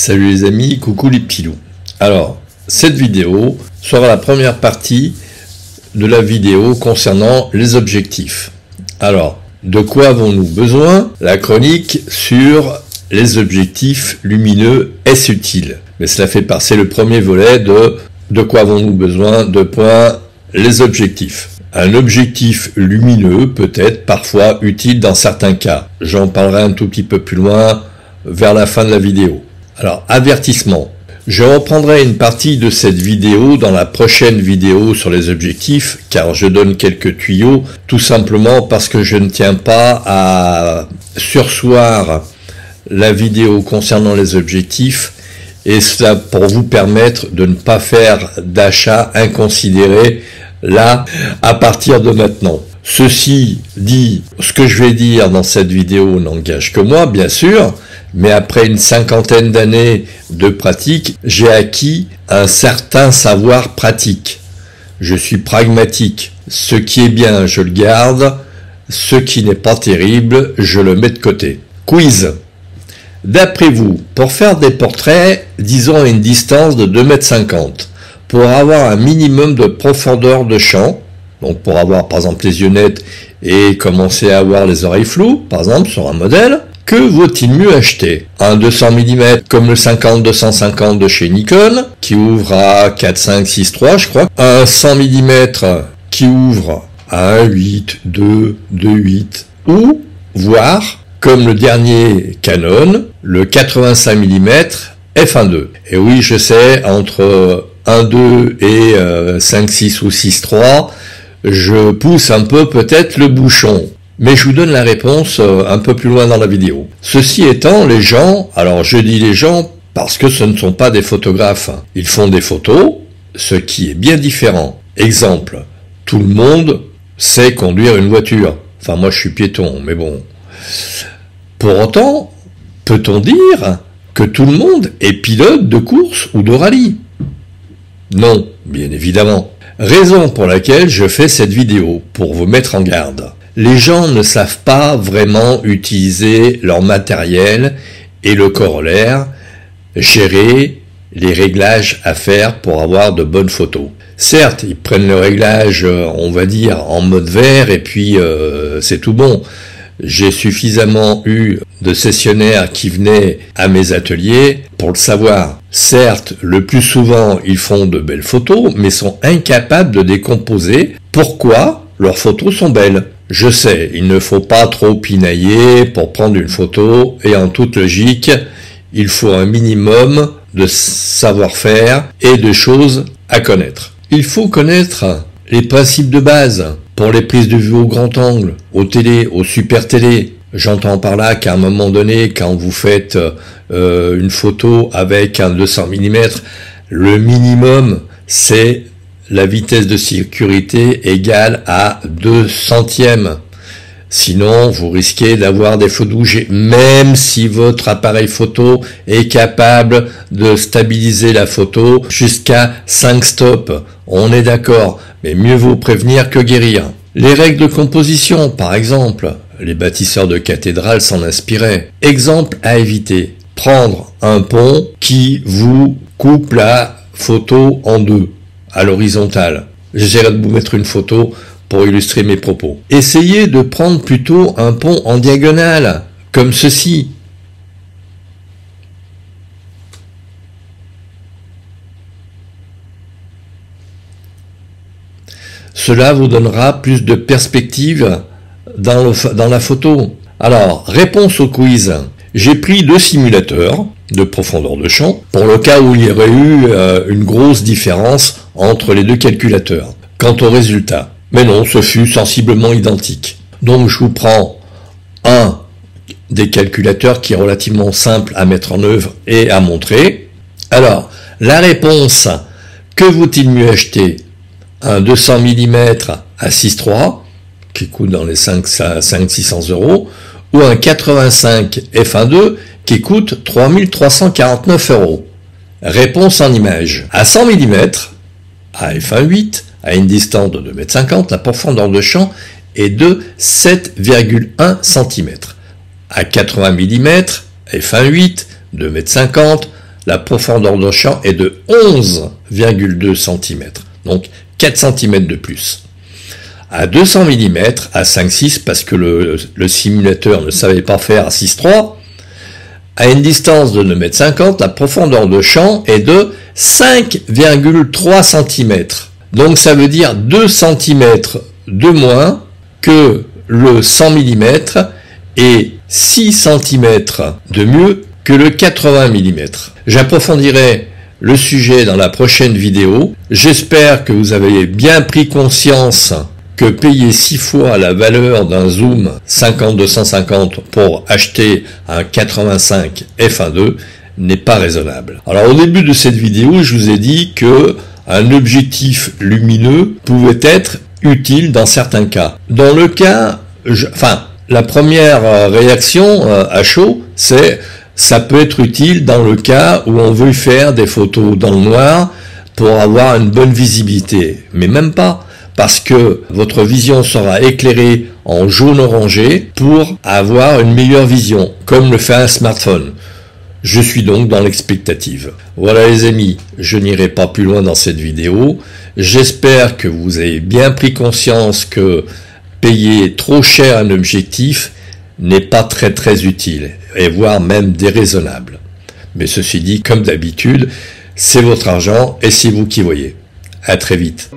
Salut les amis, coucou les petits loups. Alors, cette vidéo sera la première partie de la vidéo concernant les objectifs. Alors, de quoi avons-nous besoin? La chronique sur les objectifs lumineux, est-ce utile? Mais cela fait passer le premier volet de quoi avons-nous besoin, les objectifs. Un objectif lumineux peut être parfois utile dans certains cas. J'en parlerai un tout petit peu plus loin vers la fin de la vidéo. Alors, avertissement. Je reprendrai une partie de cette vidéo dans la prochaine vidéo sur les objectifs, car je donne quelques tuyaux, tout simplement parce que je ne tiens pas à surseoir la vidéo concernant les objectifs, et cela pour vous permettre de ne pas faire d'achat inconsidéré là, à partir de maintenant. Ceci dit, ce que je vais dire dans cette vidéo n'engage que moi, bien sûr, mais après une cinquantaine d'années de pratique, j'ai acquis un certain savoir pratique. Je suis pragmatique. Ce qui est bien, je le garde. Ce qui n'est pas terrible, je le mets de côté. Quiz. D'après vous, pour faire des portraits, disons à une distance de 2,50 m, pour avoir un minimum de profondeur de champ, donc pour avoir par exemple les yeux nets et commencer à avoir les oreilles floues, par exemple sur un modèle, que vaut-il mieux acheter? Un 200 mm comme le 50-250 de chez Nikon, qui ouvre à 4,5-6,3 je crois. Un 100 mm qui ouvre à 1,8, 2, 2,8. Ou, voire, comme le dernier Canon, le 85 mm f1.2. Et oui, je sais, entre 1.2 et 5,6 ou 6,3, je pousse un peu peut-être le bouchon. Mais je vous donne la réponse un peu plus loin dans la vidéo. Ceci étant, les gens, alors je dis les gens parce que ce ne sont pas des photographes. Ils font des photos, ce qui est bien différent. Exemple, tout le monde sait conduire une voiture. Enfin, moi je suis piéton, mais bon. Pour autant, peut-on dire que tout le monde est pilote de course ou de rallye? Non, bien évidemment. Raison pour laquelle je fais cette vidéo, pour vous mettre en garde. Les gens ne savent pas vraiment utiliser leur matériel et le corollaire, gérer les réglages à faire pour avoir de bonnes photos. Certes, ils prennent le réglage, on va dire, en mode vert et puis c'est tout bon. J'ai suffisamment eu de sessionnaires qui venaient à mes ateliers pour le savoir. Certes, le plus souvent, ils font de belles photos, mais sont incapables de décomposer pourquoi leurs photos sont belles. Je sais, il ne faut pas trop pinailler pour prendre une photo, et en toute logique, il faut un minimum de savoir-faire et de choses à connaître. Il faut connaître les principes de base pour les prises de vue au grand angle, aux télé, aux super télé. J'entends par là qu'à un moment donné, quand vous faites une photo avec un 200 mm, le minimum, c'est la vitesse de sécurité égale à 2 centièmes. Sinon, vous risquez d'avoir des feux bouger, même si votre appareil photo est capable de stabiliser la photo jusqu'à 5 stops. On est d'accord, mais mieux vaut prévenir que guérir. Les règles de composition, par exemple, les bâtisseurs de cathédrales s'en inspiraient. Exemple à éviter, prendre un pont qui vous coupe la photo en deux, à l'horizontale. J'essaierai de vous mettre une photo pour illustrer mes propos. Essayez de prendre plutôt un pont en diagonale, comme ceci. Cela vous donnera plus de perspective dans la photo. Alors, réponse au quiz. J'ai pris 2 simulateurs de profondeur de champ, pour le cas où il y aurait eu une grosse différence entre les deux calculateurs. Quant au résultat, mais non, ce fut sensiblement identique. Donc je vous prends un des calculateurs qui est relativement simple à mettre en œuvre et à montrer. Alors, la réponse, que vaut-il mieux acheter? Un 200 mm à 6,3, qui coûte dans les 500-600 euros, ou un 85 f1.2 qui coûte 3349 euros. Réponse en image. À 100 mm, à f1.8, à une distance de 2,50 m, la profondeur de champ est de 7,1 cm. À 80 mm, f1.8, 2,50 m, la profondeur de champ est de 11,2 cm, donc 4 cm de plus. À 200 mm, à 5,6 parce que le simulateur ne savait pas faire à 6,3, à une distance de 2,50 m, la profondeur de champ est de 5,3 cm. Donc ça veut dire 2 cm de moins que le 100 mm et 6 cm de mieux que le 80 mm. J'approfondirai le sujet dans la prochaine vidéo. J'espère que vous avez bien pris conscience que payer 6 fois la valeur d'un zoom 50-250 pour acheter un 85 f1.2 n'est pas raisonnable. Alors au début de cette vidéo, je vous ai dit que un objectif lumineux pouvait être utile dans certains cas. Dans le cas, la première réaction à chaud, c'est ça peut être utile dans le cas où on veut faire des photos dans le noir pour avoir une bonne visibilité, mais même pas. Parce que votre vision sera éclairée en jaune orangé pour avoir une meilleure vision, comme le fait un smartphone. Je suis donc dans l'expectative. Voilà les amis, je n'irai pas plus loin dans cette vidéo. J'espère que vous avez bien pris conscience que payer trop cher un objectif n'est pas très utile, et voire même déraisonnable. Mais ceci dit, comme d'habitude, c'est votre argent et c'est vous qui voyez. À très vite.